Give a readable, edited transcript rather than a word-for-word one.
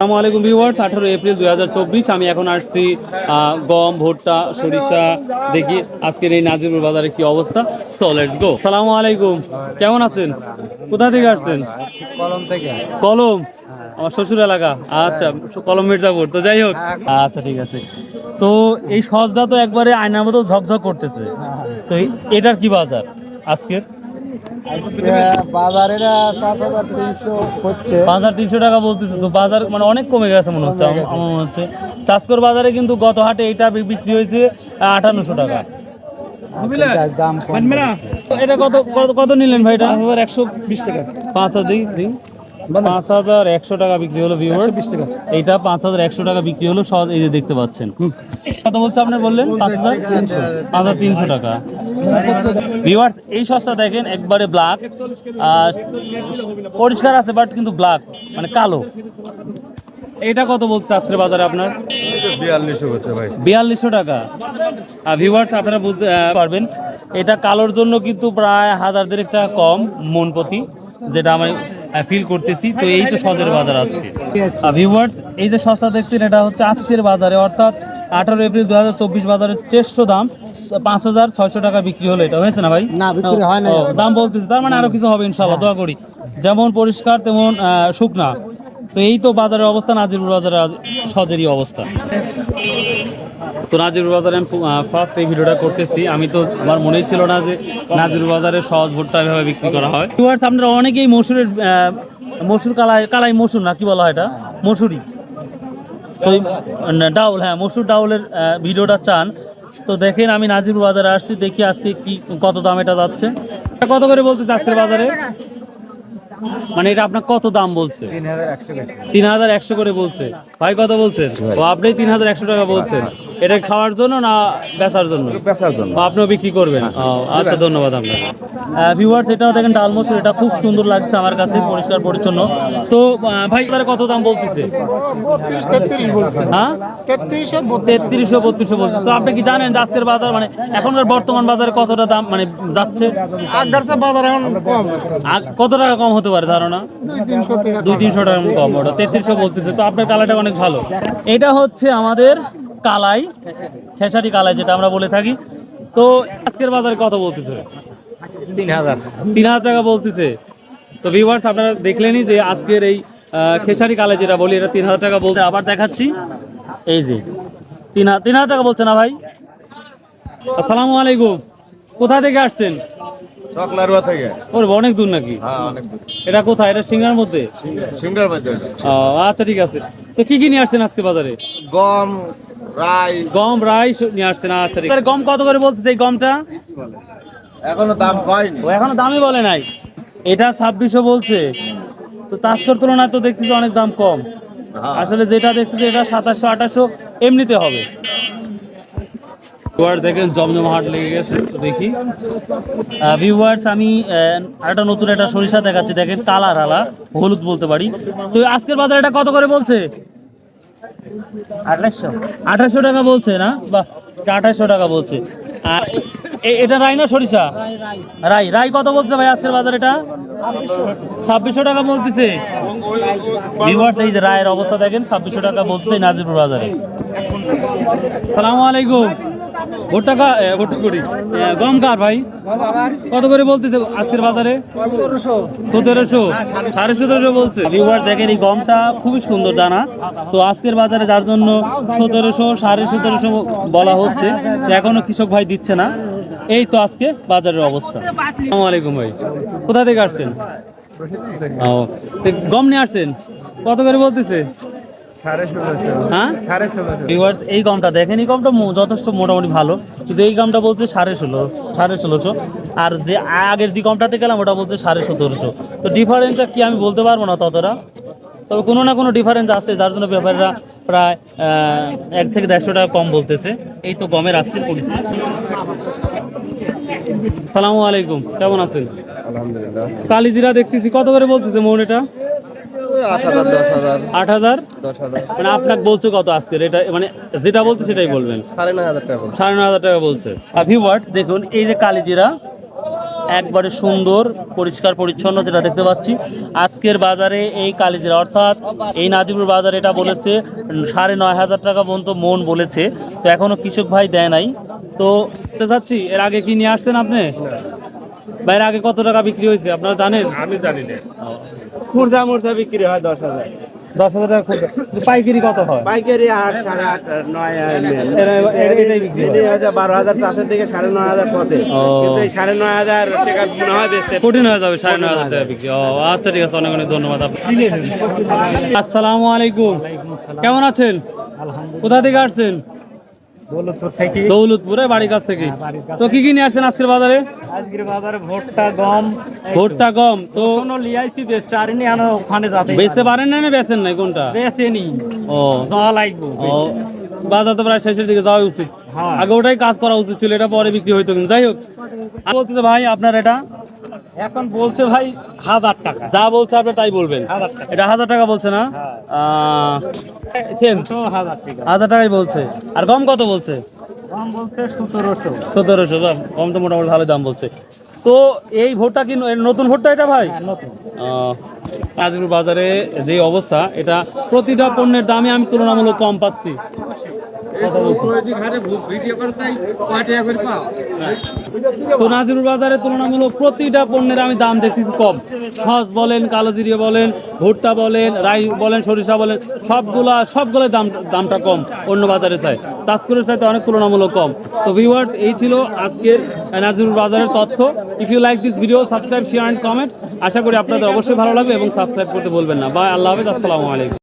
আসসালামু আলাইকুম viewers, 18 April 2024। আমি এখন আসছি গম, ভুট্টা, সরিষা দেখি আজকের এই নাজিরপুর বাজারে কি অবস্থা। So let's go. আসসালামু আলাইকুম, কেমন আছেন? কোথা থেকে আসছেন? কলম থেকে। কলম, আমার শ্বশুর এলাকা। আচ্ছা, কলম মির্জাপুর। তো যাই হোক, আচ্ছা ঠিক আছে। তো এই সজটা তো একবারে আয়নার মতো ঝকঝক করতেছে। তো এটার কি বাজার আজকের? বাজার এটা 7,300 হচ্ছে। 5,300 টাকা বলতেছে। তো বাজার মানে অনেক কমে গেছে মনে হচ্ছে, আমার মনে হচ্ছে। চাষকর বাজারে কিন্তু গত হাটে এটা বিক্রি হয়েছে 5,800 টাকা। দাম কম। এটা কত কত কত নিলেন ভাই? এটা 5,120 টাকা। 5,100 টাকা বিক্রি হলো ভিউয়ার্স। এইটা 5,100 টাকা বিক্রি হলো সহজ। এই যে দেখতে পাচ্ছেন। কত বলছে আপনি বললেন? 5,300 টাকা ভিউয়ার্স। এই সস্তা দেখেন, একবারে ব্ল্যাক, পরিষ্কার আছে বাট কিন্তু ব্ল্যাক মানে কালো। এটা কত বলছে আজকের বাজারে আপনার? 4200 হচ্ছে ভাই। 4200 টাকা। ভিউয়ার্স আপনারা বুঝতে পারবেন, এটা কালোর জন্য কিন্তু প্রায় 1000 টাকা কম মন প্রতি, যেটা আমি ফিল করতেছি। তো এই তো সজের বাজার আজকে ভিউয়ার্স। এই যে সস্তা দেখছেন, এটা হচ্ছে আজকের বাজারে, অর্থাৎ 18 এপ্রিল 2024 বাজারের শ্রেষ্ঠ দাম 5,600 টাকা বিক্রি হলো। এটা হয়েছে না ভাই? না, বিক্রি হয় না। দাম বলতেছি, তার মানে আরো কিছু হবে ইনশাআল্লাহ, দোয়া করি। যেমন পরিষ্কার তেমন শুকনা। তো এই তো বাজারের অবস্থা, নাজিরপুর বাজারে সজেরই অবস্থা। তো নাজিরপুর বাজারে আমি ফার্স্ট এই ভিডিওটা করতেছি। আমি তো আমার মনেই ছিল না যে নাজিরপুর বাজারে সহজ ভুট্টা এভাবে বিক্রি করা হয়। ভিউয়ার্স, আপনারা অনেকেই মসুরের মসুর কালাই মসুর না কি বলা হয় এটা? মসুরি। তো ডাউল, হ্যাঁ মসুর ডাউলের ভিডিওটা চান। তো দেখেন, আমি নাজিরপুর বাজারে আসছি, দেখি আজকে কি কত দাম এটা যাচ্ছে। কত করে বলতে আজকের বাজারে? মানে এটা আপনার কত দাম বলছে? 3,100 করে বলছে। ভাই কত বলছেন? ও আপনি 3,100 টাকা বলছেন। এটা খাওয়ার জন্য না বেচার জন্য? বেচার জন্য। আপনিও বিক্রি করবেন? আচ্ছা, ধন্যবাদ আপনাকে। ভিউয়ার্স, এটাও দেখেন ডাল মসুর, এটা খুব সুন্দর লাগছে আমার কাছে, পরিষ্কার পরিচ্ছন্ন। তো ভাই তার কত দাম বলতেছে? হ্যাঁ, 3300 3200 বলছে। তো আপনি কি জানেন যে আজকের বাজার মানে এখনকার বর্তমান বাজারে কতটা দাম মানে যাচ্ছে? কত টাকা কম হতে পারে ধারণা? 200-300 টাকা কম। ওটা 3300 বলতেছে। তো আপনার কালাইটা অনেক ভালো। এটা হচ্ছে আমাদের কালাই, খেসারি কালাই যেটা আমরা বলে থাকি। তো আজকের বাজারে কত বলতেছে? 3,000 টাকা বলতেছে। তো ভিউয়ার্স, আপনারা দেখলেনই যে আজকের এই খেসারি কালাই যেটা বলি, এটা 3,000 টাকা বলতে। আবার দেখাচ্ছি, এই যে 3,000 টাকা বলছে না ভাই? আসসালামু আলাইকুম, কোথা থেকে আসছেন? চকলারুয়া থেকে। ওরে অনেক দূর নাকি? হ্যাঁ, অনেক দূর। এটা কোথায়? এটা সিঙ্গার মধ্যে? সিঙ্গার মধ্যে। আচ্ছা ঠিক আছে। তো কি কি নিয়ে আসছেন আজকে বাজারে? গম, রাই। গম, রাই নিয়ে আসছেন। আচ্ছা ঠিক আছে। গম কত করে বলতেছে এই গমটা? এখনো দাম হয়নি। ও এখনো দামই বলে নাই। এটা 2600 বলছে। তো চাষকর তুলনায় তো দেখতেছি অনেক দাম কম। আসলে যেটা দেখতেছি এটা 2700-2800 এমনিতে হবে। ভিউয়ার্স দেখেন, জমজম হাট লেগে গেছে। তো দেখি ভিউয়ার্স, আমি একটা নতুন একটা সরিষা দেখাচ্ছি। দেখেন কালার আলা, হলুদ বলতে পারি। তো আজকের বাজারে এটা কত করে বলছে? 2800 টাকা বলছে না? বাহ, 2800 টাকা বলছে। আর এটা রাই না সরিষা? রাই। রাই কত বলছে ভাই আজকের বাজারে? এটা 2600 টাকা বলতেছে। ভিউয়ার্স, এই যে রায়ের অবস্থা দেখেন, 2600 টাকা বলছে নাজিরপুর বাজারে। আসসালামু আলাইকুম। ভুট্টা করি গম কার ভাই? কত করে বলতেছে আজকের বাজারে? 1700 1750 বলছে। ভিউয়ার দেখেন, এই গমটা খুবই সুন্দর দানা। তো আজকের বাজারে যার জন্য 1700 1750 বলা হচ্ছে। এখনো কৃষক ভাই দিচ্ছে না। এই তো আজকে বাজারের অবস্থা। আসসালামু আলাইকুম ভাই, কোথা থেকে আসছেন? গম নিয়ে আসছেন, কত করে বলতেছে? হ্যাঁ, এই গমটা দেখেন, এই গমটা যথেষ্ট মোটামুটি ভালো, কিন্তু এই গমটা বলছে 1650 আর যে আগের যে গমটাতে গেলাম ওটা বলছে 1750। তো ডিফারেন্সটা কি আমি বলতে পারবো না ততটা, তবে কোনো না কোনো ডিফারেন্স আছে, যার জন্য ব্যাপারীরা প্রায় 1 থেকে 150 টাকা কম বলতেছে। এই তো গমের আজকের পরিস্থিতি। আসসালামু আলাইকুম, কেমন আছেন? আলহামদুলিল্লাহ। কালিজিরা দেখতেছি, কত করে বলতেছে মন এটা? 8,000 10,000। 8,000 10,000 মানে আপনাকে বলছে কত আজকের? এটা মানে যেটা বলছে সেটাই বলবেন। 9,500 টাকা। 9,500 টাকা বলছে। আর ভিউয়ার্স দেখুন, এই যে কালিজিরা, একবারে সুন্দর পরিষ্কার পরিচ্ছন্ন যেটা দেখতে পাচ্ছি। আজকের বাজারে এই কালিজিরা অর্থাৎ এই নাজিবুর বাজারে এটা বলেছে 9,500 টাকা পর্যন্ত মন বলেছে। তো এখনো কৃষক ভাই দেয় নাই। তো বলতে চাচ্ছি এর আগে কি নিয়ে আসছেন আপনি? বাইরে আগে কত টাকা বিক্রি হয়েছে আপনারা জানেন? আমি জানি না। খুরজা মুরজা বিক্রি হয় 10,000, 10,000 টাকা খুচরা। তো পাইকারি কত হয়? পাইকারি 8, 8.5, 9 এটাই বিক্রি হয়। 12,000 চাষের দিকে 9,500 পথে, ও। কিন্তু এই 9,500 টাকা মনে হয় বেচতে কঠিন হয়ে যাবে 9,500 টাকা বিক্রি। ও আচ্ছা ঠিক আছে, অনেক অনেক ধন্যবাদ আপনাকে। আসসালামু আলাইকুম, কেমন আছেন? কোথা থেকে আসছেন? দৌলতপুরে বাড়ির কাছ থেকে। তো কি কি নিয়ে আসছেন আজকের বাজারে? আজকের বাজারে ভুট্টা গম ভুট্টা গম তো কোনো লিয়াইছি বেচতে আর নি আনো ওখানে যাতে বেচতে পারেন না, না বেচেন নাই কোনটা? বেচেনি ও যাওয়া লাগবে। ও, বাজার তো প্রায় শেষের দিকে যাওয়া উচিত। হ্যাঁ। আগে ওটাই কাজ করা উচিত ছিল, এটা পরে বিক্রি হইতো। কিন্তু যাই হোক, আর বলতেছে ভাই আপনার এটা এখন বলছে ভাই 1,000 টাকা। যা বলছে আপনি তাই বলবেন। 1,000 টাকা। এটা 1,000 টাকা বলছে না? সেম তো 1,000 টাকা। 1,000 টাকাই বলছে। আর গম কত বলছে? গম বলছে 1700। 1700। গম তো মোটামুটি ভালো দাম বলছে। তো এই ভোটটা কি নতুন ভোটটা এটা ভাই? নতুন। নাজিরপুর বাজারে যে অবস্থা, এটা প্রতিটা পণ্যের দামে আমি তুলনামূলক কম পাচ্ছি। তো নাজিরপুর বাজারে তুলনামূলক প্রতিটা পণ্যের আমি দাম দেখতেছি কম। সস বলেন, কালোজিরা বলেন, ভুট্টা বলেন, রাই বলেন, সরিষা বলেন, সবগুলোর দামটা কম অন্য বাজারে চাই। চাষকুরের চাইতে অনেক তুলনামূলক কম। তো ভিউয়ার্স, এই ছিল আজকের নাজিরপুর বাজারের তথ্য। If you like this video, subscribe, share and comment. আশা করি আপনাদের অবশ্যই ভালো লাগবে এবং সাবস্ক্রাইব করতে বলবেন না। বাই, আল্লাহ হাফেজ, আসসালামু আলাইকুম।